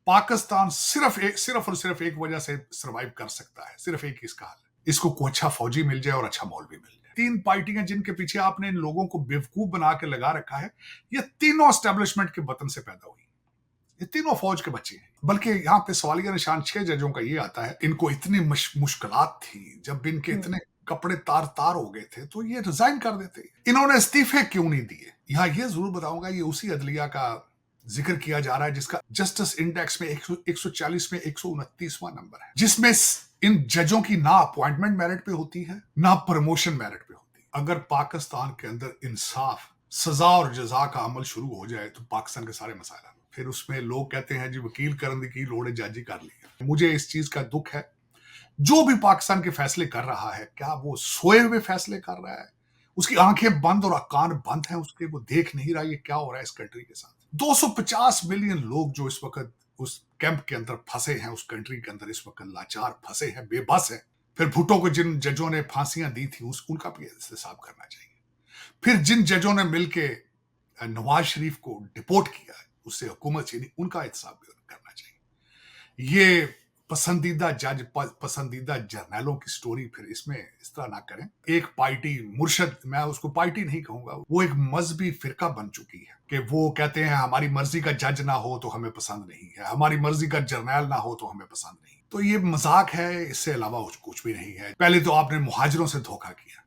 पाकिस्तान सिर्फ और सिर्फ एक वजह से सर्वाइव कर सकता है, सिर्फ एक इसका हल है, इसको कोई अच्छा फौजी मिल जाए और अच्छा मौलवी मिल जाए। 3 पार्टियां जिनके पीछे आपने इन लोगों को बेवकूफ बना के लगा रखा है, ये तीनों एस्टेब्लिशमेंट के वतन से पैदा हुई, ये तीनों फौज के बच्चे हैं। बल्कि यहाँ पे सवालिया निशान 6 जजों का ये आता है, इनको इतनी मुश्किलात थी, जब इनके इतने कपड़े तार तार हो गए थे तो ये रिजाइन कर देते। इन्होंने इस्तीफे क्यों नहीं दिए? यहाँ ये जरूर बताऊंगा, ये उसी अदलिया का जिक्र किया जा रहा है जिसका जस्टिस इंडेक्स में 140 में 129वां नंबर है, जिसमें इन जजों की ना अपॉइंटमेंट मेरिट पे होती है, ना प्रमोशन मेरिट पे होती है। अगर पाकिस्तान के अंदर इंसाफ, सजा और जजा का अमल शुरू हो जाए तो पाकिस्तान के सारे मसाइल। फिर उसमें लोग कहते हैं जी वकील करने की लोड़ है, जज ही कर लिया। मुझे इस चीज का दुख है, जो भी पाकिस्तान के फैसले कर रहा है, क्या वो सोए हुए फैसले कर रहा है? उसकी आंखें बंद और कान बंद हैं उसके, वो देख नहीं रहा ये क्या हो रहा है इस कंट्री के साथ। 250 मिलियन लोग जो इस वक्त उस कैंप के अंदर फंसे हैं, उस कंट्री के अंदर इस वक्त लाचार फंसे हैं, बेबस हैं। फिर भुट्टो को जिन जजों ने फांसियां दी थी उनका भी हिसाब करना चाहिए। फिर जिन जजों ने मिलके नवाज शरीफ को डिपोर्ट किया, उससे हुकूमत छीनी, उनका हिसाब भी करना चाहिए। ये पसंदीदा जज, पसंदीदा जर्नैलों की स्टोरी फिर इसमें इस तरह ना करें। एक पार्टी मुर्शद, मैं उसको पार्टी नहीं कहूंगा, वो एक मजहबी फिरका बन चुकी है कि वो कहते हैं हमारी मर्जी का जज ना हो तो हमें पसंद नहीं है, हमारी मर्जी का जर्नैल ना हो तो हमें पसंद नहीं। तो ये मजाक है, इससे अलावा कुछ भी नहीं है। पहले तो आपने मुहाजिरों से धोखा किया,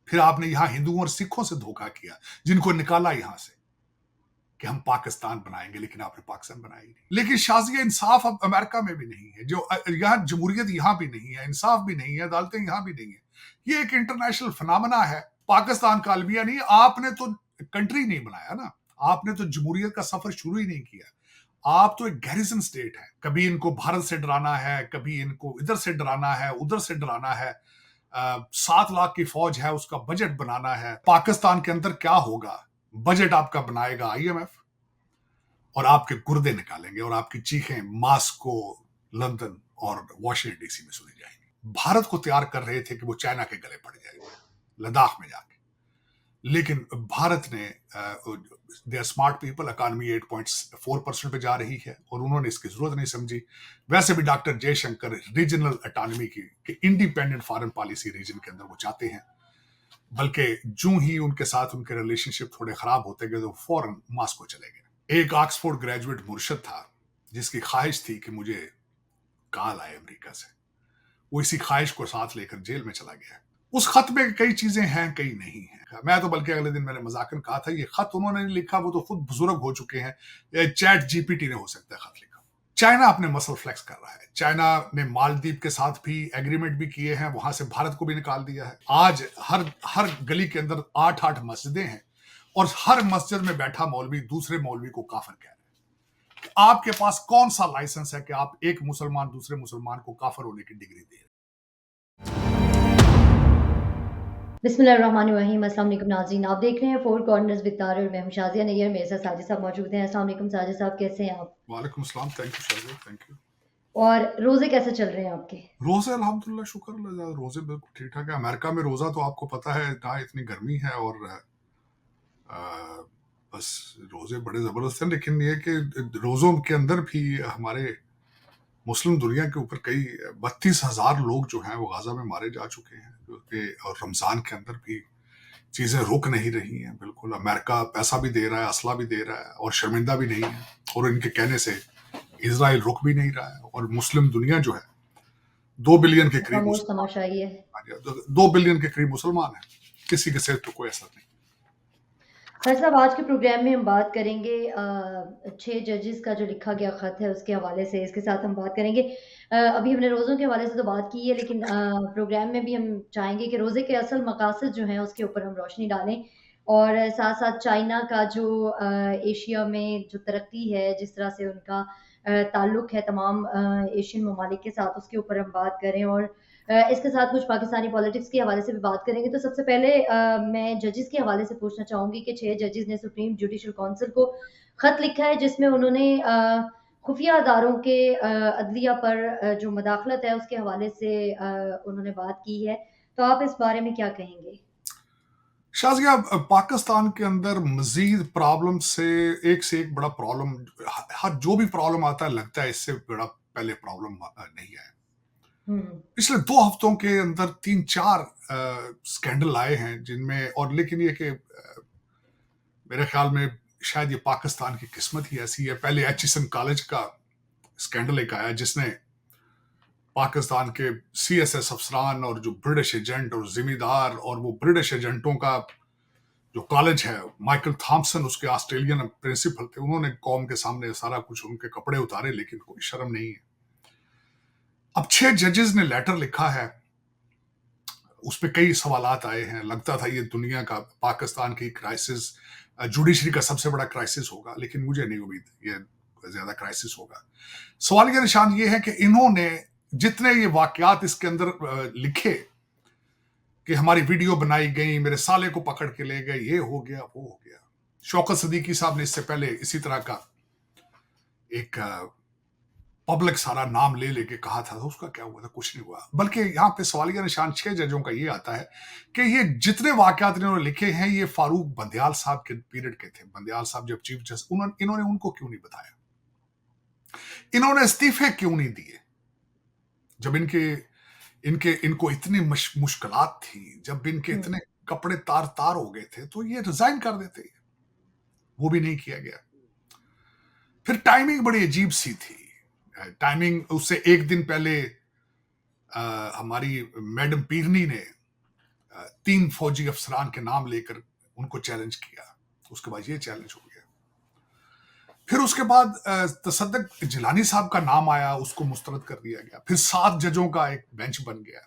फिर आपने यहां हिंदुओं और सिखों से धोखा किया, जिनको निकाला यहां से कि हम पाकिस्तान बनाएंगे, लेकिन आपने पाकिस्तान बनाई नहीं। लेकिन शाज़िया इंसाफ अब अमेरिका में भी नहीं है, जो यहाँ जमहूरियत यहां भी नहीं है, इंसाफ भी नहीं है, अदालतें यहां भी नहीं है। ये एक इंटरनेशनल फिनोमेना है, पाकिस्तान का अलमिया नहीं। आपने तो कंट्री नहीं बनाया ना, आपने तो जमहूरियत का सफर शुरू ही नहीं किया। आप तो एक गैरिजन स्टेट है, कभी इनको भारत से डराना है, कभी इनको इधर से डराना है, उधर से डराना है। 7 लाख की फौज है, उसका बजट बनाना है। पाकिस्तान के अंदर क्या होगा? बजट आपका बनाएगा आईएमएफ, और आपके गुर्दे निकालेंगे और आपकी चीखें मास्को, लंदन और वॉशिंगटन डीसी में सुनी जाएंगी। भारत को तैयार कर रहे थे कि वो चाइना के गले पड़ जाएगा लद्दाख में जाके, लेकिन भारत ने, they are smart people, economy 8.4% पे जा रही है और उन्होंने इसकी जरूरत नहीं समझी। वैसे भी डॉक्टर जयशंकर रीजनल ऑटोनॉमी की इंडिपेंडेंट फॉरेन पॉलिसी रीजन के अंदर वो चाहते हैं, बल्कि जो ही उनके साथ उनके रिलेशनशिप थोड़े खराब होते गए तो फौरन मॉस्को चले गए। एक ऑक्सफोर्ड ग्रेजुएट मुर्शद था जिसकी ख्वाहिश थी कि मुझे कॉल आए अमेरिका से, वो इसी ख्वाहिश को साथ लेकर जेल में चला गया। उस खत में कई चीजें हैं, कई नहीं है। मैं तो बल्कि अगले दिन मैंने मजाकन कहा था, ये खत उन्होंने नहीं लिखा, वो तो खुद बुजुर्ग हो चुके हैं, चैट जीपीटी ने हो सकता है खत लिखा। चाइना अपने मसल फ्लेक्स कर रहा है। चाइना ने मालदीव के साथ भी एग्रीमेंट भी किए हैं, वहां से भारत को भी निकाल दिया है। आज हर गली के अंदर 8-8 मस्जिदें हैं और हर मस्जिद में बैठा मौलवी दूसरे मौलवी को काफिर कह रहा है। आपके पास कौन सा लाइसेंस है कि आप एक मुसलमान दूसरे मुसलमान को काफिर होने की डिग्री दे? बिस्मिल्लाहिर्रहमानिर्रहीम। अस्सलाम वालेकुम नाज़रीन, आप देख रहे हैं फोर कॉर्नर्स विद तारा और मैं हूं शाज़िया नैयर। मेरे साथ साजिद साहब मौजूद हैं। अस्सलाम वालेकुम साजिद साहब, कैसे हैं आप? वालेकुम सलाम, thank you Shazia, thank you. और रोजे कैसे चल रहे हैं आपके? रोजे अल्हम्दुलिल्लाह, शुक्र अल्लाह, रोजे बिल्कुल ठीक ठाक है। अमेरिका में रोजा तो आपको पता है ना, इतनी गर्मी है और बस रोजे बड़े जबरदस्त हैं। लेकिन ये कि रोजों के अंदर भी हमारे मुस्लिम दुनिया के ऊपर कई 32,000 लोग जो हैं वो गाजा में मारे जा चुके हैं, और रमजान के अंदर भी चीजें रुक नहीं रही हैं। बिल्कुल अमेरिका पैसा भी दे रहा है, असला भी दे रहा है और शर्मिंदा भी नहीं है, और इनके कहने से इजराइल रुक भी नहीं रहा है। और मुस्लिम दुनिया जो है 2 बिलियन के करीब खामोश मुसलमान, तमाशाई है। 2 बिलियन के करीब मुसलमान है, किसी के सिर पे कोई असर नहीं। सर साहब, आज के प्रोग्राम में हम बात करेंगे 6 जजेस का जो लिखा गया ख़त है उसके हवाले से, इसके साथ हम बात करेंगे। अभी हमने रोज़ों के हवाले से तो बात की है, लेकिन प्रोग्राम में भी हम चाहेंगे कि रोज़े के असल मकासद जो हैं उसके ऊपर हम रोशनी डालें, और साथ-साथ चाइना का जो एशिया में जो तरक्की है, जिस तरह से उनका ताल्लुक है तमाम एशियन ममालिक के साथ, उसके ऊपर हम बात करें। और इसके साथ कुछ पाकिस्तानी पॉलिटिक्स के हवाले से भी बात करेंगे। तो सबसे पहले मैं जजेस के हवाले से पूछना चाहूँगी कि 6 जजेस ने सुप्रीम जुडिशियल काउंसिल को खत लिखा है, जिसमें उन्होंने खुफिया अदारों के अदलिया पर जो मदाखलत है उसके हवाले से उन्होंने बात की है। तो आप इस बारे में क्या कहेंगे? शाज़िया, पाकिस्तान के अंदर मज़ीद प्रॉब्लम से एक बड़ा प्रॉब्लम, हर जो भी प्रॉब्लम आता है लगता है इससे बड़ा पहले प्रॉब्लम नहीं आया। हुँ, पिछले 2 हफ्तों के अंदर 3-4 स्कैंडल आए हैं जिनमें, और लेकिन ये कि मेरे ख़्याल में शायद ये पाकिस्तान की किस्मत ही ऐसी है। पहले एचिसन कॉलेज का स्कैंडल एक आया जिसने पाकिस्तान के सीएसएस अफसरान और जो ब्रिटिश एजेंट और ज़िम्मेदार और वो ब्रिटिश एजेंटों का जो कॉलेज है, माइकल थॉम्पसन उसके ऑस्ट्रेलियन प्रिंसिपल थे, उन्होंने कौम के सामने सारा कुछ उनके कपड़े उतारे, लेकिन कोई शर्म नहीं है। अब 6 जजेस ने लेटर लिखा है, उस पे कई सवालात आए हैं। लगता था ये दुनिया का, पाकिस्तान की क्राइसिस, जुडिशरी का सबसे बड़ा क्राइसिस होगा, लेकिन मुझे नहीं उम्मीद ये ज्यादा क्राइसिस होगा। सवाल का निशान ये है कि इन्होंने जितने ये वाकयात इसके अंदर लिखे कि हमारी वीडियो बनाई गई, मेरे साले को पकड़ के ले गए, ये हो गया वो हो गया। शौकत सदीकी साहब ने इससे पहले इसी तरह का एक पब्लिक सारा नाम ले लेके कहा था, तो उसका क्या हुआ था? कुछ नहीं हुआ। बल्कि यहाँ पे सवालिया निशान 6 जजों का ये आता है कि ये जितने वाकयात इन्होंने लिखे हैं ये फारूक बंदयाल साहब के पीरियड के थे। बंदयाल साहब जब चीफ जस्टिस, इन्होंने उनको क्यों नहीं बताया? इन्होंने इस्तीफे क्यों नहीं दिए जब इनके इनके इनको इतनी मुश्किलात थी, जब इनके हुँ, इतने कपड़े तार तार हो गए थे, तो ये रिजाइन कर देते। वो भी नहीं किया गया। फिर टाइमिंग बड़ी अजीब सी थी। टाइमिंग उससे एक दिन पहले हमारी मैडम पीरनी ने 3 फौजी अफसरान के नाम लेकर उनको चैलेंज किया। उसके बाद ये चैलेंज हो गया। फिर उसके बाद तसद्दुक जिलानी साहब का नाम आया, उसको मुस्तरद कर दिया गया। फिर 7 जजों का एक बेंच बन गया।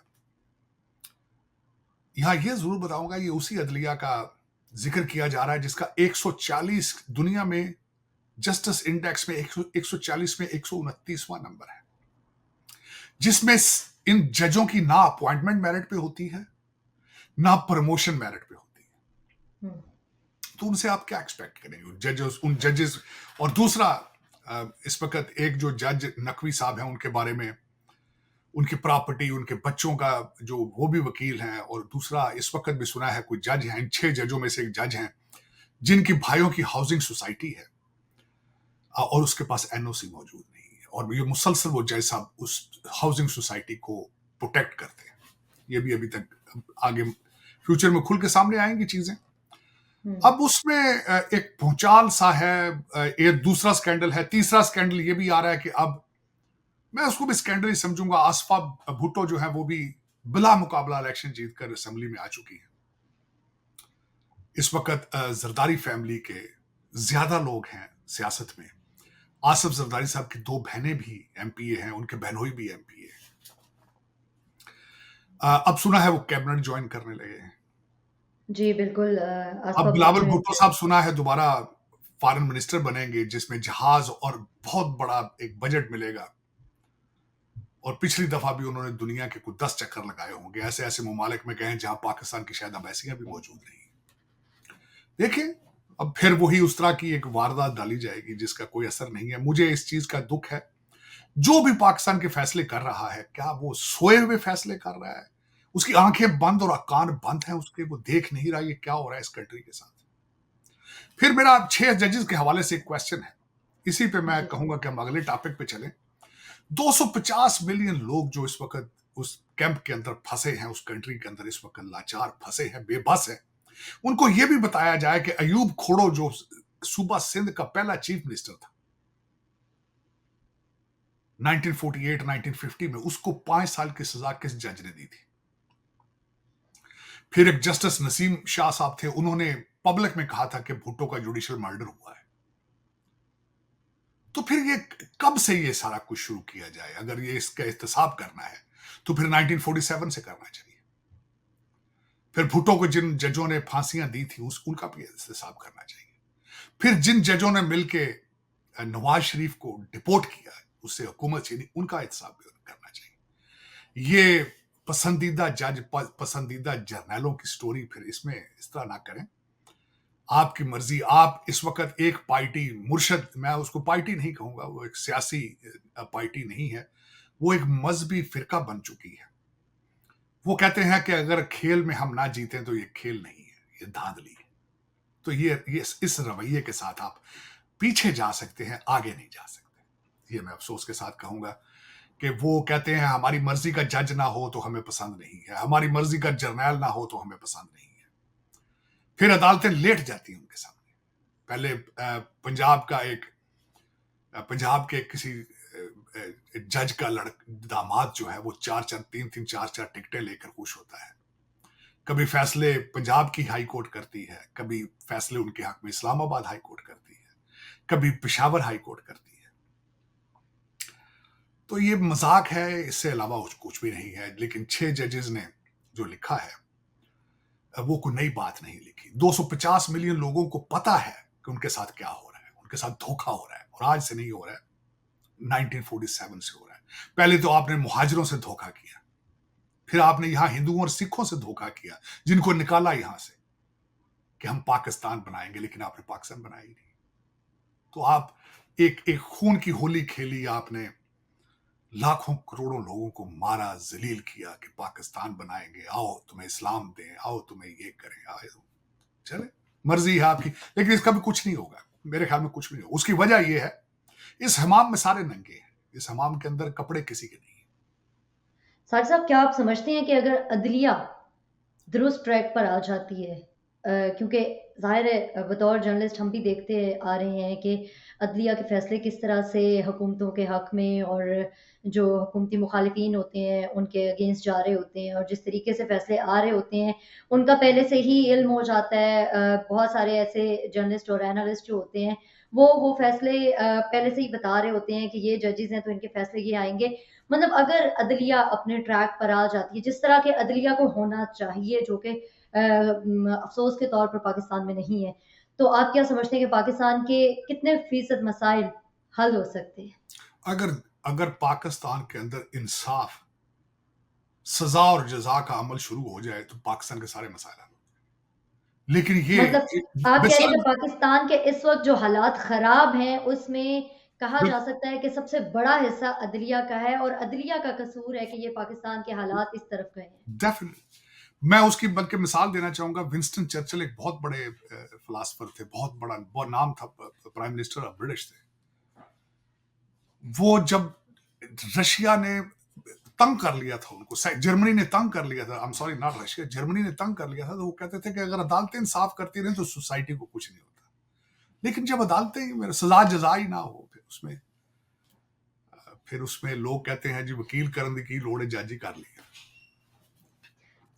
यहां ये जरूर बताऊंगा, ये उसी अदलिया का जिक्र किया जा रहा है जिसका 140 दुनिया में जस्टिस इंडेक्स में 140 में 129वां नंबर है, जिसमें इन जजों की ना अपॉइंटमेंट मेरिट पे होती है, ना प्रमोशन मेरिट पे होती है। हुँ, तो उनसे आप क्या एक्सपेक्ट करेंगे उन जजेस? और दूसरा, इस वक्त एक जो जज नकवी साहब हैं उनके बारे में, उनकी प्रॉपर्टी, उनके बच्चों का जो, वो भी वकील हैं। और दूसरा, इस वक्त भी सुना है कोई जज हैं, इन 6 जजों में से एक जज हैं जिनकी भाइयों की हाउसिंग सोसाइटी है, और उसके पास एनओसी मौजूद नहीं है, और ये मुसलसल वो जज साहब उस हाउसिंग सोसाइटी को प्रोटेक्ट करते हैं। ये भी अभी तक, आगे फ्यूचर में खुल के सामने आएंगी चीजें। हुँ, अब उसमें एक भूचाल सा है। एक दूसरा स्कैंडल है। तीसरा स्कैंडल ये भी आ रहा है कि अब मैं उसको भी स्कैंडल ही समझूंगा, आसफा भुट्टो जो है वो भी बिला मुकाबला इलेक्शन जीतकर असेंबली में आ चुकी है। इस वक्त जरदारी फैमिली के ज्यादा लोग हैं सियासत में। आसिफ जरदारी साहब की 2 बहनें भी एमपीए हैं, उनके बहनोई भी एमपीए। अब सुना है वो कैबिनेट ज्वाइन करने लगे हैं। जी, बिल्कुल अब आसफ़ा बिलावल भुट्टो ने भुट्टो साहब सुना है दोबारा फॉरेन मिनिस्टर बनेंगे, जिसमें जहाज और बहुत बड़ा एक बजट मिलेगा। और पिछली दफा भी उन्होंने दुनिया के कुछ 10 चक्कर लगाए होंगे, ऐसे ऐसे ममालिक में गए जहां पाकिस्तान की शायद अम्बेसियां भी मौजूद नहीं। देखिए, अब फिर वही उस तरह की एक वारदात डाली जाएगी जिसका कोई असर नहीं है। मुझे इस चीज का दुख है, जो भी पाकिस्तान के फैसले कर रहा है, क्या वो सोए हुए फैसले कर रहा है? उसकी आंखें बंद और कान बंद हैं उसके, वो देख नहीं रहा ये क्या हो रहा है इस कंट्री के साथ। फिर मेरा 6 जजेस के हवाले से एक क्वेश्चन है, इसी पे मैं जी, कहूंगा कि हम अगले टॉपिक पे चलें। 250 मिलियन लोग जो इस वक्त उस कैंप के अंदर फंसे हैं, उस कंट्री के अंदर इस वक्त लाचार फंसे हैं, बेबस हैं, उनको यह भी बताया जाए कि अयूब खोड़ो जो सूबा सिंध का पहला चीफ मिनिस्टर था 1948-1950 में, उसको 5 साल की सजा किस जज ने दी थी? फिर एक जस्टिस नसीम शाह साहब थे, उन्होंने पब्लिक में कहा था कि भुट्टो का जुडिशियल मर्डर हुआ है। तो फिर ये कब से ये सारा कुछ शुरू किया जाए? अगर ये इसका एहतसाब करना है तो फिर 1947 से करना चाहिए। फिर भुट्टो को जिन जजों ने फांसियां दी थी उनका भी एहतसाब करना चाहिए। फिर जिन जजों ने मिलकर नवाज शरीफ को डिपोर्ट किया, उससे हुकूमत छीनी, उनका एहतसाब भी करना चाहिए। ये पसंदीदा जज, पसंदीदा जर्नैलों की स्टोरी फिर इसमें इस तरह ना करें। आपकी मर्जी। आप इस वक्त एक पार्टी मुर्शद, मैं उसको पार्टी नहीं कहूंगा, वो एक सियासी पार्टी नहीं है, वो एक मजहबी फिरका बन चुकी है। वो कहते हैं कि अगर खेल में हम ना जीतें तो ये खेल नहीं है, ये धांधली है। तो ये इस रवैये के साथ आप पीछे जा सकते हैं, आगे नहीं जा सकते। ये मैं अफसोस के साथ कहूंगा कि वो कहते हैं हमारी मर्जी का जज ना हो तो हमें पसंद नहीं है, हमारी मर्जी का जर्नैल ना हो तो हमें पसंद नहीं है। फिर अदालतें लेट जाती हैं उनके सामने। पहले पंजाब के किसी जज का दामाद जो है वो तीन चार चार टिकटें लेकर खुश होता है। कभी फैसले पंजाब की हाई कोर्ट करती है, कभी फैसले उनके हक में इस्लामाबाद हाई कोर्ट करती है, कभी पेशावर हाई कोर्ट करती है। तो ये मजाक है, इससे अलावा कुछ भी नहीं है। लेकिन 6 जजेस ने जो लिखा है वो कोई नई बात नहीं लिखी। 250 मिलियन लोगों को पता है कि उनके साथ क्या हो रहा है, उनके साथ धोखा हो रहा है। और आज से नहीं हो रहा है, 1947 से हो रहा है। पहले तो आपने मुहाजिरों से धोखा किया, फिर आपने यहां हिंदुओं और सिखों से धोखा किया, जिनको निकाला यहां से कि हम पाकिस्तान बनाएंगे, लेकिन आपने पाकिस्तान बनाया ही नहीं। तो आप एक खून की होली खेली आपने, लाखों करोड़ों लोगों को मारा, जलील किया कि पाकिस्तान बनाएंगे, आओ तुम्हें इस्लाम दें, आओ तुम्हें ये करें, आओ चले, मर्जी है आपकी। लेकिन इसका भी कुछ नहीं होगा, मेरे ख्याल में कुछ नहीं होगा। उसकी वजह यह है, इस हमाम में सारे नंगे हैं, इस हमाम के अंदर कपड़े किसी के नहीं है। साजिद साहब, क्या आप समझते हैं कि अगर अदलिया दुरुस्त ट्रैक पर आ जाती है, क्योंकि ज़ाहिर है बतौर जर्नलिस्ट हम भी देखते आ रहे हैं कि अदलिया के फ़ैसले किस तरह से हुकूमतों के हक़ में और जो हुकूमती मुखालिफिन होते हैं उनके अगेंस्ट जा रहे होते हैं, और जिस तरीके से फ़ैसले आ रहे होते हैं उनका पहले से ही इल्म हो जाता है। बहुत सारे ऐसे जर्नलिस्ट और एनालिस्ट जो होते हैं वो फ़ैसले पहले से ही बता रहे होते हैं कि ये जजेस हैं तो इनके फ़ैसले ये आएँगे। मतलब अगर अदलिया अपने ट्रैक पर आ जाती है, जिस तरह के अदलिया को होना चाहिए, जो कि अफ़सोस के तौर पर पाकिस्तान में नहीं है, तो आप क्या समझते हैं कि पाकिस्तान के कितने फ़ीसद मसाइल हल हो सकते हैं? अगर अगर पाकिस्तान के अंदर इंसाफ, सजा और जजा का अमल शुरू हो जाए तो पाकिस्तान के सारे मसाइल हल हो। लेकिन मतलब आप कह रहे हैं कि मिसाल, पाकिस्तान के इस वक़्त जो हालात ख़राब हैं, उसमें कहा बिल- जा सकता है कि सबसे बड़ा हिस्सा अदलिया का है और अदलिया का कसूर है कि ये पाकिस्तान के हालात इस तरफ गए हैं। डेफिनेटली मैं उसकी बल्कि मिसाल देना चाहूंगा। विंस्टन चर्चिल एक बहुत बड़े फिलासफर थे, बहुत नाम था, प्राइम मिनिस्टर ऑफ ब्रिटिश थे। वो जब रशिया ने तंग कर लिया था उनको, जर्मनी ने तंग कर लिया था, I am sorry not Russia, Germany ने तंग कर लिया था, तो वो कहते थे कि अगर अदालतें इंसाफ करती रहें तो सोसाइटी को कुछ नहीं होता। लेकिन जब अदालतें सजा जजा ही ना हो, फिर उसमें लोग कहते हैं जी वकील करने की लोड़ है, जज ही कर लिया।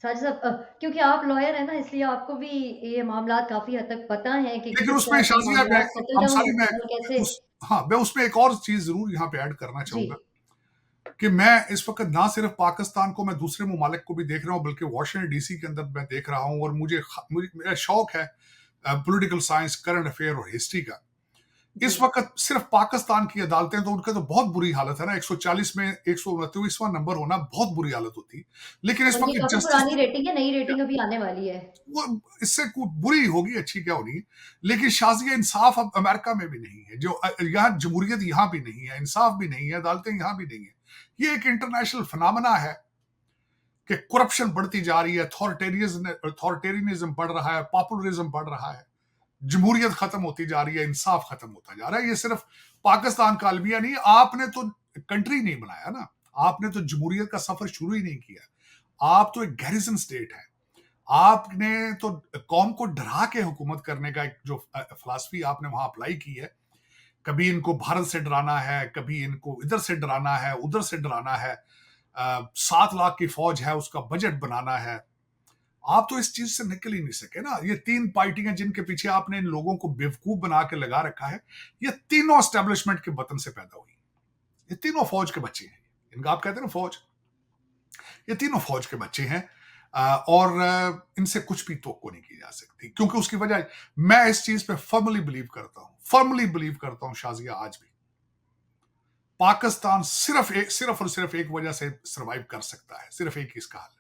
साजिद साहब, क्योंकि आप लॉयर हैं ना, इसलिए आपको भी ये मामलात काफ़ी हद तक पता हैं कि लेकिन किस उसमें तरह से ये शाजिया मैं, मामलात सेटल हम डाउन सारी मैं होते हैं और कैसे। उस हाँ मैं उसमें एक और चीज जरूर यहाँ पे ऐड करना जी। चाहूंगा कि मैं इस वक्त ना सिर्फ पाकिस्तान को, मैं दूसरे ममालिक को भी देख रहा हूँ, बल्कि वॉशिंगटन डीसी के अंदर मैं देख रहा हूँ। और मुझे मेरा शौक है पॉलिटिकल साइंस, करंट अफेयर और हिस्ट्री का। जी। इस वक्त सिर्फ पाकिस्तान की अदालतें, तो उनका तो बहुत बुरी हालत है ना, 140 में 129वां नंबर होना बहुत बुरी हालत होती। लेकिन इस उनकी वक्त काफ़ी जस्टिस, पुरानी रेटिंग है, नई रेटिंग अभी आने वाली है। वो इससे बुरी होगी, अच्छी क्या होगी। लेकिन शाज़िया इंसाफ अब अमेरिका में भी नहीं है, जो यहाँ जमहूरियत यहाँ भी नहीं है, इंसाफ भी नहीं है, अदालतें यहाँ भी नहीं है। ये एक इंटरनेशनल फिनोमेना है कि करप्शन बढ़ती जा रही है, अथॉरिटेरियनिज्म बढ़ रहा है, पॉपुलरिज्म बढ़ रहा है, जमहूरियत खत्म होती जा रही है, इंसाफ खत्म होता जा रहा है। ये सिर्फ पाकिस्तान का अलमिया नहीं, आपने तो कंट्री नहीं बनाया ना, आपने तो जमहूरियत का सफर शुरू ही नहीं किया। आप तो एक गैरिजन स्टेट है। आपने तो कौम को डरा के हुकूमत करने का एक जो फिलॉसफी आपने वहां अप्लाई की है, कभी इनको भारत से डराना है, कभी इनको इधर से डराना है, उधर से डराना है, 7 लाख की फौज है उसका बजट बनाना है। आप तो इस चीज से निकल ही नहीं सके ना। ये 3 पार्टियां जिनके पीछे आपने इन लोगों को बेवकूफ बना के लगा रखा है, ये तीनों एस्टेब्लिशमेंट के वतन से पैदा हुई। ये तीनों फौज के बच्चे हैं, इनका आप कहते हैं ना फौज, ये तीनों फौज के बच्चे हैं। और इनसे कुछ भी तवक्को नहीं की जा सकती, क्योंकि उसकी वजह, मैं इस चीज पे फर्मली बिलीव करता हूं शाजिया, आज भी पाकिस्तान सिर्फ और सिर्फ एक वजह से सरवाइव कर सकता है, सिर्फ एक इसका हाल है,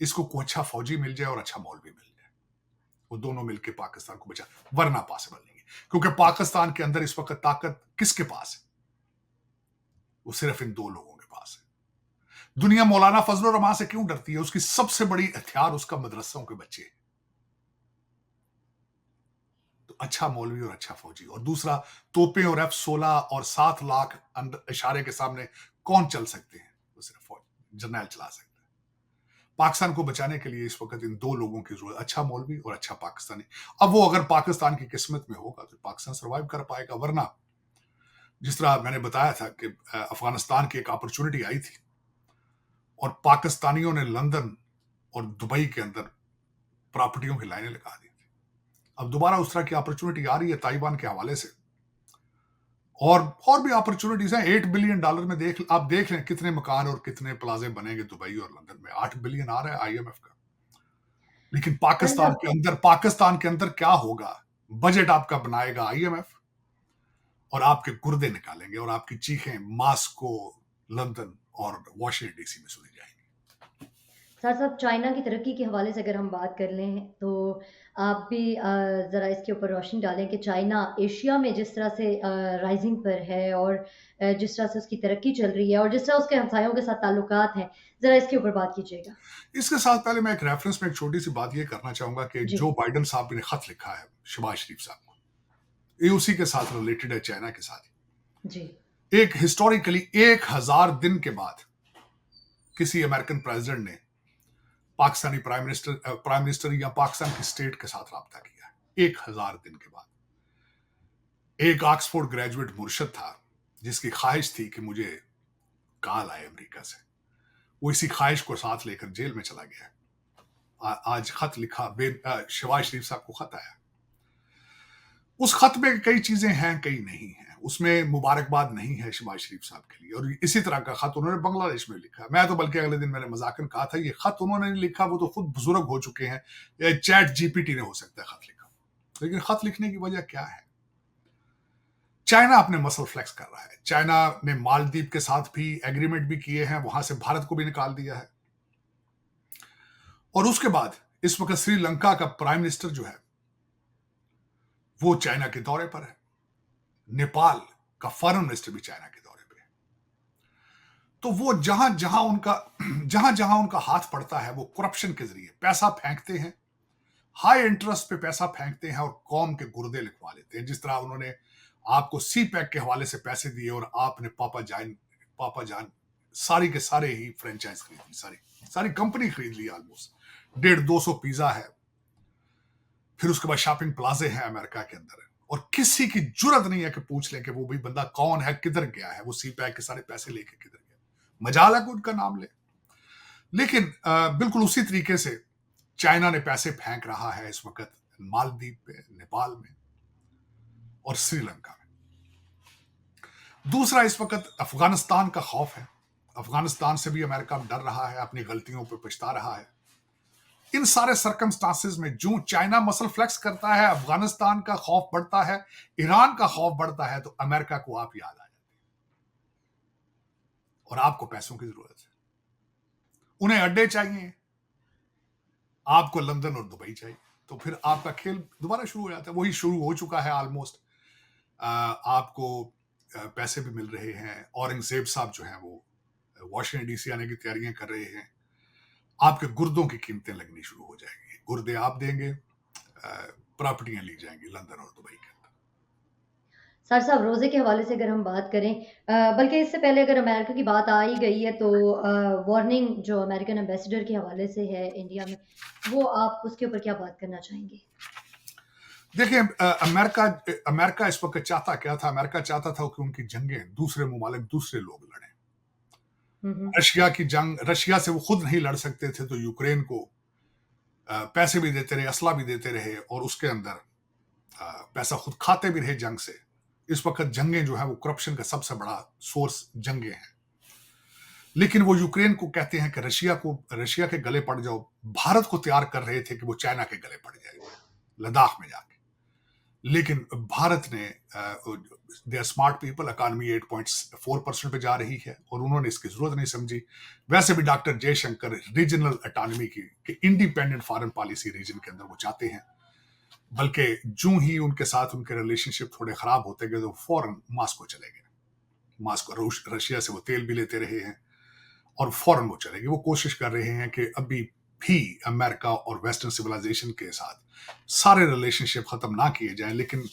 इसको कोई अच्छा फौजी मिल जाए और अच्छा मौलवी मिल जाए, वो दोनों मिलकर पाकिस्तान को बचा, वरना पॉसिबल नहीं है। क्योंकि पाकिस्तान के अंदर इस वक्त ताकत किसके पास है? वो सिर्फ इन 2 लोगों के पास है। दुनिया मौलाना फजल रहमान से क्यों डरती है? उसकी सबसे बड़ी हथियार उसका मदरसों के बच्चे हैं। अच्छा मौलवी और अच्छा फौजी, और दूसरा तोपें और F-16 और 7 लाख इशारे के सामने कौन चल सकते हैं? वो सिर्फ फौज जर्नैल चला सकते हैं। पाकिस्तान को बचाने के लिए इस वक्त इन दो लोगों की जरूरत, अच्छा मौलवी और अच्छा पाकिस्तानी। अब वो अगर पाकिस्तान की किस्मत में होगा तो पाकिस्तान सर्वाइव कर पाएगा, वरना जिस तरह मैंने बताया था कि अफगानिस्तान की एक अपॉर्चुनिटी आई थी और पाकिस्तानियों ने लंदन और दुबई के अंदर प्रॉपर्टियों की लाइनें लगा दी थी। अब दोबारा उस तरह की अपॉर्चुनिटी आ रही है ताइवान के हवाले से, और भी अपॉर्चुनिटीज हैं। $8 बिलियन में आप देख लें कितने मकान और कितने प्लाजे बनेंगे दुबई और लंदन में। 8 बिलियन आ रहा है आईएमएफ का। लेकिन खालिद साहब, पाकिस्तान के अंदर क्या होगा? बजट आपका बनाएगा आईएमएफ, और आपके गुर्दे निकालेंगे और आपकी चीखें मास्को, लंदन और वॉशिंगटन डीसी में सुनी जाएंगी। साथ-साथ चाइना की तरक्की के हवाले से अगर हम बात कर लें, तो आप भी ज़रा इसके ऊपर रोशनी डालें कि चाइना एशिया में जिस तरह से राइज़िंग पर है और जिस तरह से उसकी तरक्की चल रही है और जिस तरह उसके हमसायों के साथ ताल्लुकात हैं, ज़रा इसके ऊपर बात कीजिएगा। इसके साथ पहले मैं एक रेफरेंस में एक छोटी सी बात ये करना चाहूंगा कि जी, जो बाइडेन साहब ने खत लिखा है शहबाज शरीफ साहब को, ये उसी के साथ रिलेटेड है, चाइना के साथ। जी। एक हिस्टोरिकली 1000 दिन के बाद किसी अमेरिकन प्रेसिडेंट ने पाकिस्तानी प्राइम मिनिस्टर या पाकिस्तान की स्टेट के साथ रब्ता किया है 1000 दिन के बाद। एक ऑक्सफोर्ड ग्रेजुएट मुर्शद था जिसकी ख्वाहिश थी कि मुझे कॉल आए अमेरिका से, वो इसी ख्वाहिश को साथ लेकर जेल में चला गया। आज खत लिखा, शहबाज शरीफ साहब को खत आया। उस खत में कई चीजें हैं, कई नहीं है। उसमें मुबारकबाद नहीं है शहबाज शरीफ साहब के लिए, और इसी तरह का खत उन्होंने बांग्लादेश में लिखा। मैं तो बल्कि अगले दिन मैंने मजाकन कहा था, ये खत उन्होंने नहीं लिखा, वो तो खुद बुजुर्ग हो चुके हैं, चैट जीपीटी ने हो सकता है खत लिखा। लेकिन खत लिखने की वजह क्या है? चाइना अपने मसल फ्लेक्स कर रहा है। चाइना ने मालदीव के साथ भी एग्रीमेंट भी किए हैं, वहां से भारत को भी निकाल दिया है। और उसके बाद इस वक्त श्रीलंका का प्राइम मिनिस्टर जो है वो चाइना के दौरे पर है। नेपाल का फॉरेन मिनिस्टर भी चाइना के दौरे पे है। तो वो जहां जहां उनका हाथ पड़ता है वो करप्शन के जरिए पैसा फेंकते हैं, हाई इंटरेस्ट पे पैसा फेंकते हैं और कौम के गुर्दे लिखवा लेते हैं। जिस तरह उन्होंने आपको सी पैक के हवाले से पैसे दिए और आपने पापा जान सारी के सारे ही फ्रेंचाइज खरीद ली, सारी सारी कंपनी खरीद ली ऑलमोस्ट। 150-200 पिज्जा है, फिर उसके बाद शॉपिंग प्लाजे हैं अमेरिका के अंदर, और किसी की जुरत नहीं है कि पूछ लें कि वो भी बंदा कौन है, किधर गया है, वो सी पैक के सारे पैसे लेके किधर गया। मजाल है कि उनका नाम ले। लेकिन बिल्कुल उसी तरीके से चाइना ने पैसे फेंक रहा है इस वक्त मालदीव पे, नेपाल में और श्रीलंका में। दूसरा, इस वक्त अफगानिस्तान का खौफ है। अफगानिस्तान से भी अमेरिका डर रहा है, अपनी गलतियों पर पछता रहा है। इन सारे सर्कमस्टांसेस में जो चाइना मसल फ्लेक्स करता है, अफगानिस्तान का खौफ बढ़ता है, ईरान का खौफ बढ़ता है, तो अमेरिका को आप याद आ जाते हैं। और आपको पैसों की जरूरत है, उन्हें अड्डे चाहिए, आपको लंदन और दुबई चाहिए। तो फिर आपका खेल दोबारा शुरू हो जाता है। वही शुरू हो चुका है ऑलमोस्ट। आपको पैसे भी मिल रहे हैं। औरंगजेब साहब जो हैं वो वॉशिंगटन डीसी आने की तैयारियां कर रहे हैं। आपके गुर्दों की कीमतें लगनी शुरू हो जाएंगी। गुर्दे आप देंगे, प्रॉपर्टियां ली जाएंगी लंदन और दुबई के अंदर। सर साहब, रोज़े के हवाले से अगर हम बात करें, बल्कि इससे पहले अगर अमेरिका की बात आ ही गई है, तो वार्निंग जो अमेरिकन एम्बेसडर के हवाले से है इंडिया में, वो आप उसके ऊपर क्या बात करना चाहेंगे? देखिए, अमेरिका अमेरिका इस वक्त चाहता क्या था? अमेरिका चाहता था कि उनकी जंगें दूसरे ममालिक, दूसरे लोग लड़ें। हुँ, हुँ। रशिया की जंग, रशिया से वो खुद नहीं लड़ सकते थे, तो यूक्रेन को पैसे भी देते रहे, असला भी देते रहे, और उसके अंदर पैसा खुद खाते भी रहे जंग से। इस वक्त जंगें जो है वो करप्शन का सबसे बड़ा सोर्स जंगें हैं। लेकिन वो यूक्रेन को कहते हैं कि रशिया के गले पड़ जाओ। भारत को तैयार कर रहे थे कि वो चाइना के गले पड़ जाए लद्दाख में जाके। लेकिन भारत ने, they are smart people, economy 8.4% पे जा रही है और उन्होंने इसकी जरूरत नहीं समझी। वैसे भी डॉक्टर जयशंकर रीजनल ऑटोनॉमी की इंडिपेंडेंट फॉरेन पॉलिसी रीजन के अंदर वो चाहते हैं। बल्कि जो ही उनके साथ उनके रिलेशनशिप थोड़े खराब होते गए तो फौरन मास्को चले गए। रशिया से वो तेल भी लेते रहे हैं और फौरन वो चले गए। वो कोशिश कर रहे हैं कि अभी भी अमेरिका और वेस्टर्न सिविलाइजेशन के साथ सारे रिलेशनशिप खत्म ना किए जाएं, लेकिन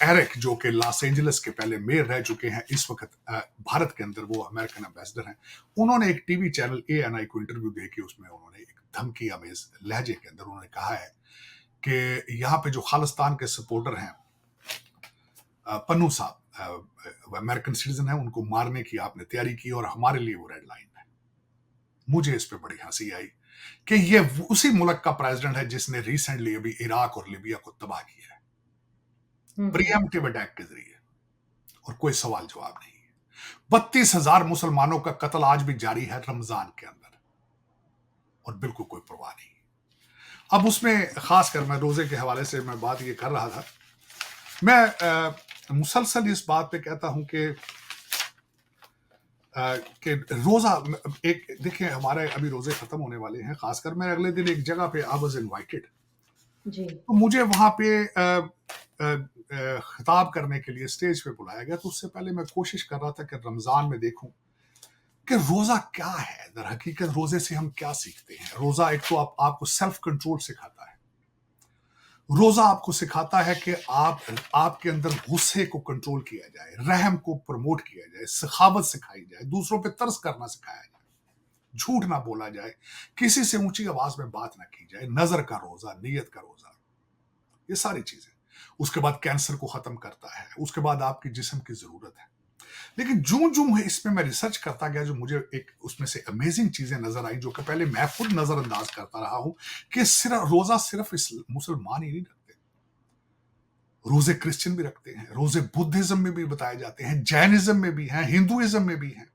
एरिक जो कि लॉस एंजलिस के पहले मेयर रह चुके हैं, इस वक्त भारत के अंदर वो अमेरिकन एम्बेसडर हैं, उन्होंने एक टीवी चैनल ANI को इंटरव्यू दे के उसमें उन्होंने एक धमकी अमेज लहजे के अंदर उन्होंने कहा है कि यहाँ पे जो खालिस्तान के सपोर्टर हैं, पन्नू साहब अमेरिकन सिटीजन है, उनको मारने की आपने तैयारी की और हमारे लिए वो रेड लाइन है। मुझे इस पे बड़ी हंसी आई कि ये उसी मुल्क का प्रेसिडेंट है जिसने रिसेंटली अभी इराक और लिबिया को तबाह किया है प्रीएम्प्टिव अटैक के जरिए, और कोई सवाल जवाब नहीं है। 32,000 मुसलमानों का कत्ल आज भी जारी है रमजान के अंदर, और बिल्कुल कोई परवाह नहीं। अब उसमें खासकर मैं रोजे के हवाले से मैं बात ये कर रहा था, मैं मुसलसल इस बात पे कहता हूं कि रोजा एक, देखिए हमारे अभी रोजे खत्म होने वाले हैं, खासकर मैं अगले दिन एक जगह पे आई वाज इनवाइटेड, जी। तो मुझे वहां पे खिताब करने के लिए स्टेज पे बुलाया गया। तो उससे पहले मैं कोशिश कर रहा था कि रमजान में देखूं कि रोजा क्या है, दर हकीकत रोजे से हम क्या सीखते हैं। रोजा एक तो आपको सेल्फ कंट्रोल सिखाता है, रोजा आपको सिखाता है कि आपके अंदर गुस्से को कंट्रोल किया जाए, रहम को प्रमोट किया जाए, सखावत सिखाई जाए, दूसरों पे तरस करना सिखाया जाए, झूठ ना बोला जाए, किसी से ऊंची आवाज में बात ना की जाए, नजर का रोजा, नीयत का रोजा, ये सारी चीजें। उसके बाद कैंसर को खत्म करता है, उसके बाद आपकी जिस्म की जरूरत है। लेकिन जूं जूं है इसमें मैं रिसर्च करता गया, जो मुझे एक उसमें से अमेजिंग चीजें नजर आई, जो कि पहले मैं खुद नजरअंदाज करता रहा हूं, कि सिर्फ रोजा सिर्फ इस मुसलमान ही नहीं रखते, रोजे क्रिश्चियन भी रखते हैं, रोजे बुद्धिज्म में भी बताए जाते हैं, जैनिज्म में भी हैं, हिंदुइज्म में भी हैं।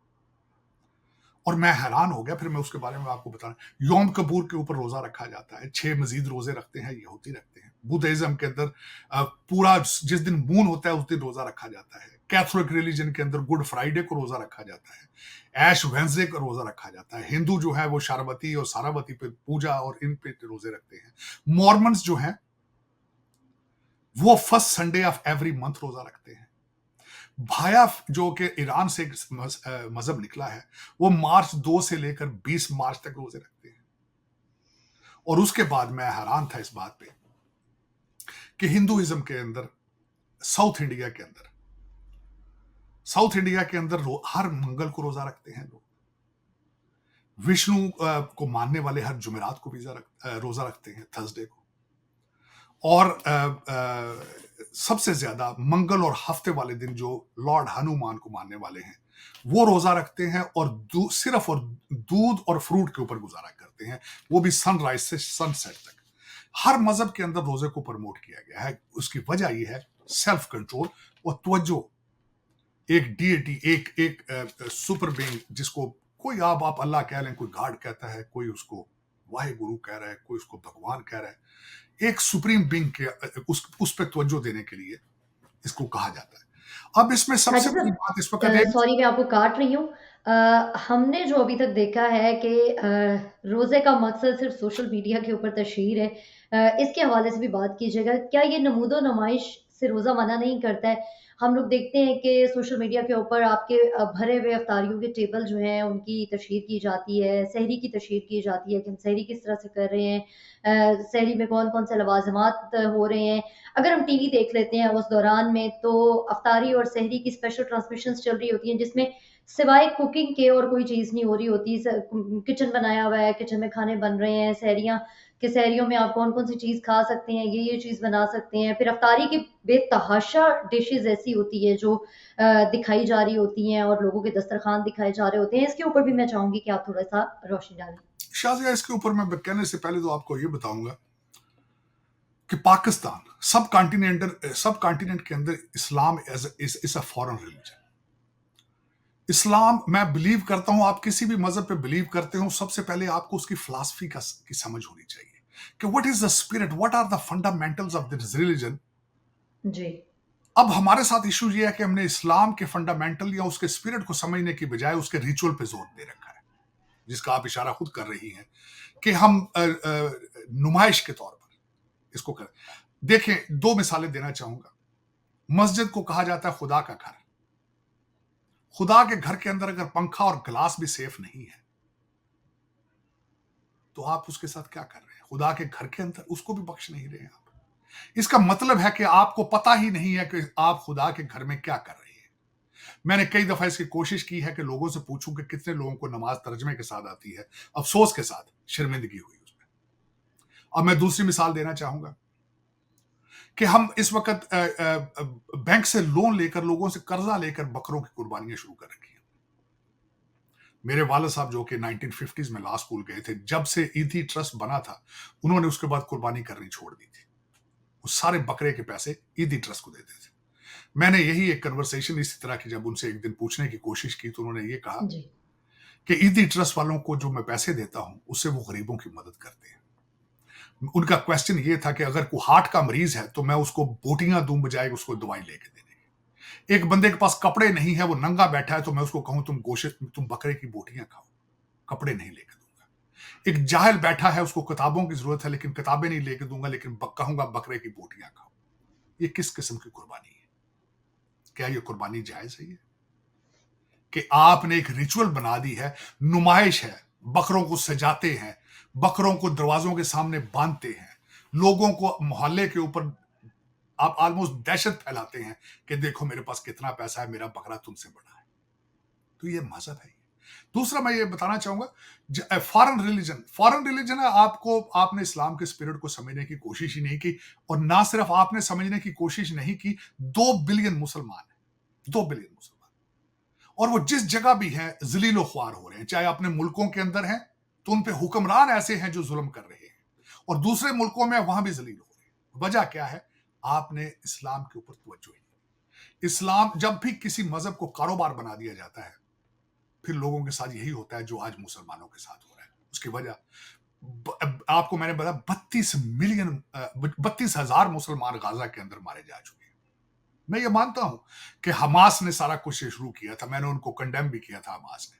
और मैं हैरान हो गया, फिर मैं उसके बारे में आपको बताना। योम कपूर के ऊपर रोजा रखा जाता है, 6 मजीद रोजे रखते हैं, यहूदी रखते हैं। बुद्धिज्म के अंदर पूरा जिस दिन मून होता है उस दिन रोजा रखा जाता है। कैथोलिक रिलीजन के अंदर गुड फ्राइडे को रोजा रखा जाता है, ऐश वेंसडे को रोजा रखा जाता है। हिंदू जो है वो शारवती और सारावती पे पूजा और इन पे रोजे रखते हैं। मॉर्मन्स जो हैं वो first Sunday off every month रोजा रखते हैं। भाया जो कि ईरान से मजहब निकला है, वो मार्च 2 से लेकर 20 मार्च तक रोजे रखते हैं। और उसके बाद मैं हैरान था इस बात पे कि हिंदुइज्म के अंदर साउथ इंडिया के अंदर हर मंगल को रोजा रखते हैं लोग। विष्णु को मानने वाले हर जुमेरात को भी रोजा रखते हैं, थर्सडे को। और सबसे ज्यादा मंगल और हफ्ते वाले दिन जो लॉर्ड हनुमान को मानने वाले हैं वो रोजा रखते हैं, और सिर्फ और दूध और फ्रूट के ऊपर गुजारा करते हैं, वो भी सनराइज से सनसेट तक। हर मजहब के अंदर रोजे को प्रमोट किया गया है। उसकी वजह यह है सेल्फ कंट्रोल और तवज्जो। एक डीएटी, एक सुपर बीइंग, जिसको कोई आप अल्लाह कह लें, कोई गॉड कहता है, कोई उसको वाहे गुरु कह रहा है, कोई उसको भगवान कह रहा है, एक सुप्रीम बीइंग के उस पर तवज्जो देने के लिए इसको कहा जाता है। अब इसमें सबसे बड़ी बात इस वक्त सॉरी मैं आपको काट रही हूँ। हमने जो अभी तक देखा है कि रोज़े का मकसद सिर्फ सोशल मीडिया के ऊपर तशहीर है। इसके हवाले से भी बात कीजिएगा। क्या ये नमूदो नुमाइश से रोज़ा मना नहीं करता है? हम लोग देखते हैं कि सोशल मीडिया के ऊपर आपके भरे हुए अफ्तारियों के टेबल जो हैं उनकी तशहीर की जाती है, सहरी की तशहीर की जाती है कि हम सहरी किस तरह से कर रहे हैं, सहरी में कौन-कौन से लवाज़िमात हो रहे हैं। अगर हम टीवी देख लेते हैं उस दौरान में, तो अफ्तारी और सहरी की स्पेशल ट्रांसमिशंस चल रही होती हैं, जिसमें सिवाय कुकिंग के और कोई चीज़ नहीं हो रही होती। किचन बनाया हुआ है, किचन में खाने बन रहे हैं, सहरियाँ कि सहरियों में आप कौन-कौन सी चीज़ खा सकते हैं, ये चीज़ बना सकते हैं। फिर अफ्तारी की बेतहाशा डिशेज़ ऐसी होती है जो दिखाई जा रही होती हैं और लोगों के दस्तरखान दिखाए जा रहे होते हैं। इसके ऊपर भी मैं चाहूँगी कि आप थोड़ा-सा रोशनी डालें। शाज़िया, इसके ऊपर मैं कहने से पहले तो आपको ये बताऊंगा कि पाकिस्तान सब कॉन्टिनेंट के अंदर Islam is a foreign religion. इस्लाम, मैं बिलीव करता हूं, आप किसी भी मजहब पे बिलीव करते हो, सबसे पहले आपको उसकी फिलॉसफी की समझ होनी चाहिए कि what is the spirit, what are the fundamentals of this religion. जी। अब हमारे साथ इशू ये है कि हमने इस्लाम के फंडामेंटल या उसके स्पिरिट को समझने की बजाय उसके रिचुअल पे जोर दे रखा है, जिसका आप इशारा खुद कर रही हैं कि हम नुमाइश के तौर पर इसको कर। देखें, 2 मिसालें देना चाहूंगा। मस्जिद को कहा जाता है खुदा का घर। खुदा के घर के अंदर अगर पंखा और गिलास भी सेफ नहीं है तो आप उसके साथ क्या कर रहे हैं? खुदा के घर के अंदर उसको भी बख्श नहीं रहे हैं आप। इसका मतलब है कि आपको पता ही नहीं है कि आप खुदा के घर में क्या कर रहे हैं। मैंने कई दफा इसकी कोशिश की है कि लोगों से पूछूं कि कितने लोगों को नमाज तर्जमे के साथ आती है। अफसोस के साथ शर्मिंदगी हुई उसमें। अब मैं दूसरी मिसाल देना चाहूंगा कि हम इस वक्त बैंक से लोन लेकर, लोगों से कर्जा लेकर बकरों की कुर्बानियां शुरू कर रखी हैं। मेरे वाले साहब जो कि 1950s में लॉ स्कूल गए थे, जब से ईदी ट्रस्ट बना था, उन्होंने उसके बाद कुर्बानी करनी छोड़ दी थी। वो सारे बकरे के पैसे ईदी ट्रस्ट को देते थे। मैंने यही एक कन्वर्सेशन इसी तरह की जब उनसे एक दिन पूछने की कोशिश की, तो उन्होंने ये कहा जी। कि ईदी ट्रस्ट वालों को जो मैं पैसे देता हूं, उससे वो गरीबों की मदद करते हैं। उनका क्वेश्चन ये था कि अगर कोई हार्ट का मरीज है तो मैं उसको बोटियां दूं बजाय उसको दवाई लेके देने की। एक बंदे के पास कपड़े नहीं है, वो नंगा बैठा है, तो मैं उसको कहूं तुम बकरे की बोटियां खाओ, कपड़े नहीं लेके दूंगा। एक जाहिल बैठा है, उसको किताबों की जरूरत है लेकिन किताबें नहीं लेके दूंगा, लेकिन कहूंगा बकरे की बोटियां खाओ। ये किस किस्म की कुर्बानी है? क्या ये कुर्बानी जायज है? ये कि आपने एक रिचुअल बना दी है, नुमाइश है, बकरों को सजाते हैं, बकरों को दरवाजों के सामने बांधते हैं, लोगों को मोहल्ले के ऊपर आप ऑलमोस्ट दहशत फैलाते हैं कि देखो मेरे पास कितना पैसा है, मेरा बकरा तुमसे बड़ा है। तो ये मजहब है। दूसरा मैं ये बताना चाहूंगा, फॉरेन रिलीजन है, आपने इस्लाम के स्पिरिट को समझने की कोशिश ही नहीं की। और ना सिर्फ आपने समझने की कोशिश नहीं की, 2 बिलियन मुसलमान है, 2 बिलियन मुसलमान, और वो जिस जगह भी हैं जलीलो ख्वार हो रहे हैं। चाहे अपने मुल्कों के अंदर हैं तो उन पे हुक्मरान ऐसे हैं जो जुल्म कर रहे हैं, और दूसरे मुल्कों में वहां भी जलील हो रहे हैं। वजह क्या है? आपने इस्लाम के ऊपर तवज्जो ही नहीं। इस्लाम, जब भी किसी मजहब को कारोबार बना दिया जाता है, फिर लोगों के साथ यही होता है जो आज मुसलमानों के साथ हो रहा है। उसकी वजह आपको मैंने बताया, 32,000 मुसलमान गाजा के अंदर मारे जा चुके हैं। मैं ये मानता हूं कि हमास ने सारा कुछ शुरू किया था, मैंने उनको कंडेम भी किया था हमास ने,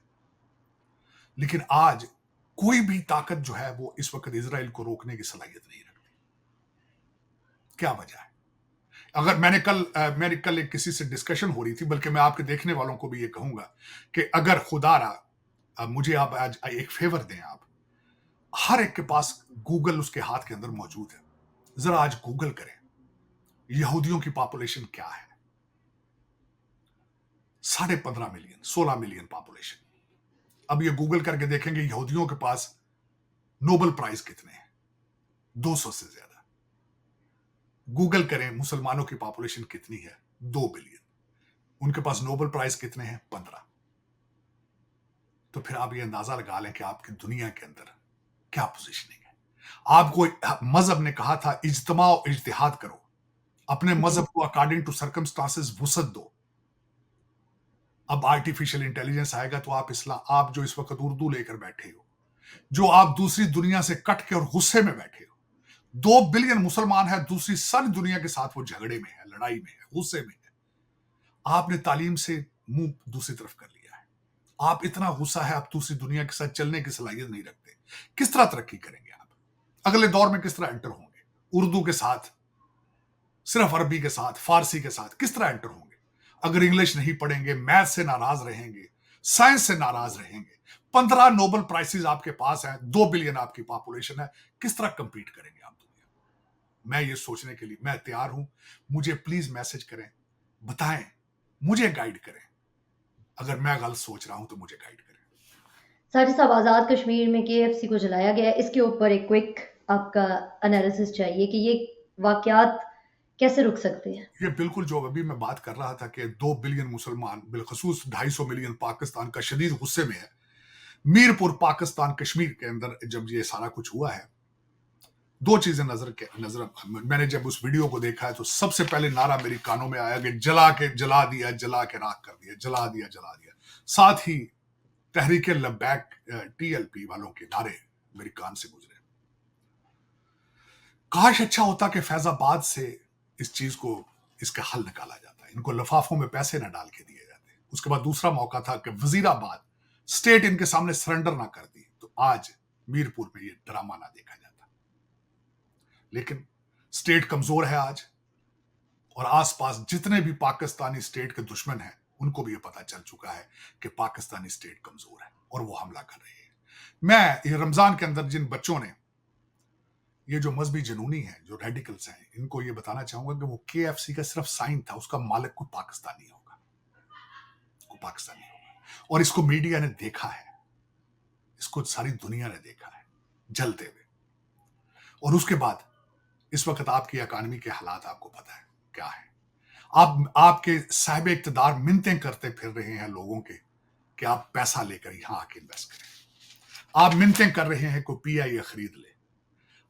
लेकिन आज कोई भी ताकत जो है वो इस वक्त इजराइल को रोकने की सलाहियत नहीं रखती। क्या वजह है? अगर मेरी कल एक किसी से डिस्कशन हो रही थी, बल्कि मैं आपके देखने वालों को भी ये कहूंगा कि अगर खुदारा मुझे आप आज एक फेवर दें, आप हर एक के पास गूगल उसके हाथ के अंदर मौजूद है, जरा आज गूगल करें यहूदियों की पॉपुलेशन क्या है। 15.5 मिलियन, 16 मिलियन पॉपुलेशन। अब ये गूगल करके देखेंगे यहूदियों के पास नोबेल प्राइज कितने हैं, 200 से ज्यादा। गूगल करें मुसलमानों की पॉपुलेशन कितनी है, 2 बिलियन। उनके पास नोबेल प्राइज कितने हैं, 15। तो फिर आप ये अंदाजा लगा लें कि आपकी दुनिया के अंदर क्या पोजीशनिंग है। आपको मजहब ने कहा था इज्तिमा और इज्तिहाद करो, अपने जी। मजहब को अकॉर्डिंग टू सर्कमस्टांसेस वुसअत दो। अब आर्टिफिशियल इंटेलिजेंस आएगा तो आप जो इस वक्त उर्दू लेकर बैठे हो, जो आप दूसरी दुनिया से कट के और गुस्से में बैठे हो, 2 बिलियन मुसलमान है, दूसरी सारी दुनिया के साथ वो झगड़े में है, लड़ाई में है, गुस्से में है। आपने तालीम से मुंह दूसरी तरफ कर लिया है, आप इतना गुस्सा है, आप दूसरी दुनिया के साथ चलने की सलाहियत नहीं रखते। किस तरह तरक्की करेंगे आप? अगले दौर में किस तरह एंटर होंगे? उर्दू के साथ, सिर्फ अरबी के साथ, फारसी के साथ किस तरह एंटर होंगे? अगर इंग्लिश नहीं पढ़ेंगे, मैथ से नाराज रहेंगे, साइंस से नाराज रहेंगे, 15 नोबेल प्राइजेस आपके पास हैं, 2 बिलियन आपकी पॉपुलेशन है, किस तरह कंपीट करेंगे आप दुनिया में? मैं ये सोचने के लिए मैं तैयार हूं। मुझे प्लीज मैसेज करें, बताएं, मुझे गाइड करें। अगर मैं गलत सोच रहा हूं तो मुझे गाइड करें। साजिद साहब, आज़ाद कश्मीर में केएफसी को जलाया गया है, इसके ऊपर एक क्विक आपका एनालिसिस चाहिए कि ये वाक़यात कैसे रुक सकते हैं? ये बिल्कुल जो अभी मैं बात कर रहा था कि 2 बिलियन मुसलमान, बिलखसूस 250 मिलियन पाकिस्तान का शदीद गुस्से में है। मीरपुर पाकिस्तान कश्मीर के अंदर जब ये सारा कुछ हुआ है, दो चीजें नजर मैंने जब उस वीडियो को देखा है तो सबसे पहले नारा मेरे कानों में आया कि जला के जला दिया, जला के राख कर दिया, जला दिया, जला दिया। साथ ही तहरीक लब्बैक टीएलपी वालों के नारे मेरे कान से गुजरे। काश अच्छा होता कि फैजाबाद से इस चीज को, इसका हल निकाला जाता है, इनको लिफाफों में पैसे ना डाल के दिए जाते। उसके बाद दूसरा मौका था कि वजीराबाद स्टेट इनके सामने सरेंडर ना करती, तो आज मीरपुर में ये ड्रामा ना देखा जाता। लेकिन स्टेट कमजोर है आज, और आसपास जितने भी पाकिस्तानी स्टेट के दुश्मन हैं उनको भी ये पता चल चुका है कि पाकिस्तानी स्टेट कमजोर है और वो हमला कर रहे हैं। मैं ये रमजान के अंदर जिन बच्चों ने ये जो मजहबी जुनूनी है, जो रेडिकल्स हैं, इनको ये बताना चाहूंगा कि वो KFC का सिर्फ साइन था, उसका मालिक कोई पाकिस्तानी होगा, कोई पाकिस्तानी होगा। और इसको मीडिया ने देखा है, इसको सारी दुनिया ने देखा है जलते हुए। और उसके बाद इस वक्त आपकी इकानमी के हालात आपको पता है क्या है। आपके साहिब इक्तदार मिन्नतें करते फिर रहे हैं लोगों के कि आप पैसा लेकर यहां आके इन्वेस्ट करें। आप मिन्नतें कर रहे हैं कोई PIA खरीद ले,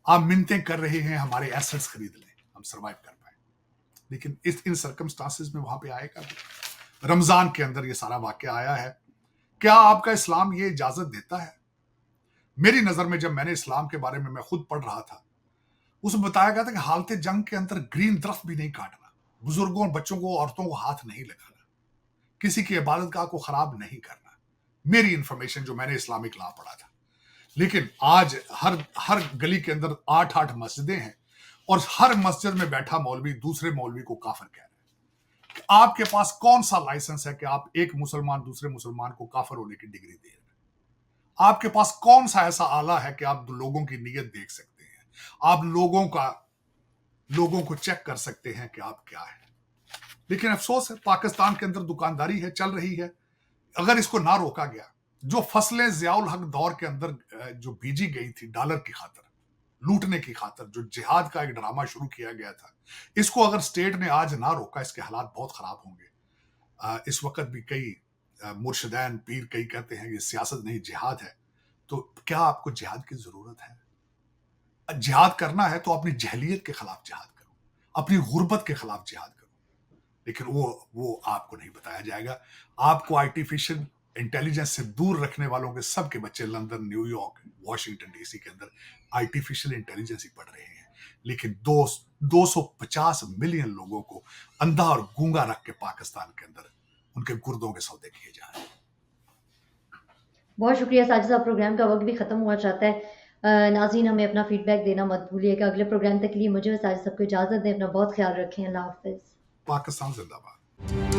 आप मिन्नतें कर रहे हैं हमारे एसेट्स खरीद लें, हम सर्वाइव कर पाए। लेकिन इन सर्कमस्टांसेस में वहां पे आएगा भी। रमजान के अंदर ये सारा वाकया आया है। क्या आपका इस्लाम ये इजाजत देता है? मेरी नजर में जब मैंने इस्लाम के बारे में मैं खुद पढ़ रहा था, उसमें बताया गया था कि हालत जंग के अंदर ग्रीन दरख्त भी नहीं काटना, बुजुर्गों, बच्चों को, औरतों को हाथ नहीं लगाना, किसी की इबादत गाह को खराब नहीं करना। मेरी इंफॉर्मेशन जो मैंने इस्लामिक लॉ पढ़ा था। लेकिन आज हर गली के अंदर 8-8 मस्जिदें हैं और हर मस्जिद में बैठा मौलवी दूसरे मौलवी को काफिर कह रहा है। कि आपके पास कौन सा लाइसेंस है कि आप एक मुसलमान दूसरे मुसलमान को काफिर होने की डिग्री दे रहे हैं? आपके पास कौन सा ऐसा आला है कि आप लोगों की नीयत देख सकते हैं, आप लोगों को चेक कर सकते हैं कि आप क्या है? लेकिन अफसोस है, पाकिस्तान के अंदर दुकानदारी है, चल रही है। अगर इसको ना रोका गया, जो फसलें जियाउल हक दौर के अंदर जो बीजी गई थी डॉलर की खातर, लूटने की खातर, जो जिहाद का एक ड्रामा शुरू किया गया था, इसको अगर स्टेट ने आज ना रोका, इसके हालात बहुत खराब होंगे। इस वक्त भी कई मुर्शिदैन पीर कई कहते हैं ये सियासत नहीं जिहाद है। तो क्या आपको जिहाद की जरूरत है? जिहाद करना है तो अपनी जहलियत के खिलाफ जिहाद करो, अपनी गुर्बत के खिलाफ जिहाद करो। लेकिन वो आपको नहीं बताया जाएगा। आपको आर्टिफिशियल इंटेलिजेंस से दूर रखने वालों के सबके बच्चे लंदन, न्यूयॉर्क, वॉशिंगटन DC के अंदर आर्टिफिशियल इंटेलिजेंस ही पढ़ रहे हैं। लेकिन 250 मिलियन लोगों को अंधा और गूंगा रख के पाकिस्तान के अंदर उनके गुर्दों के सौदे किए जा रहे हैं। बहुत शुक्रिया साजिद साहब, प्रोग्राम का वक्त भी खत्म हुआ चाहता है। नाज़रीन, हमें अपना फीडबैक देना मत भूलिएगा। अगले प्रोग्राम तक के लिए मुझे और साजिद साहब को इजाज़त दें। अपना बहुत ख्याल रखें। अल्लाह हाफ़िज़। पाकिस्तान जिंदाबाद।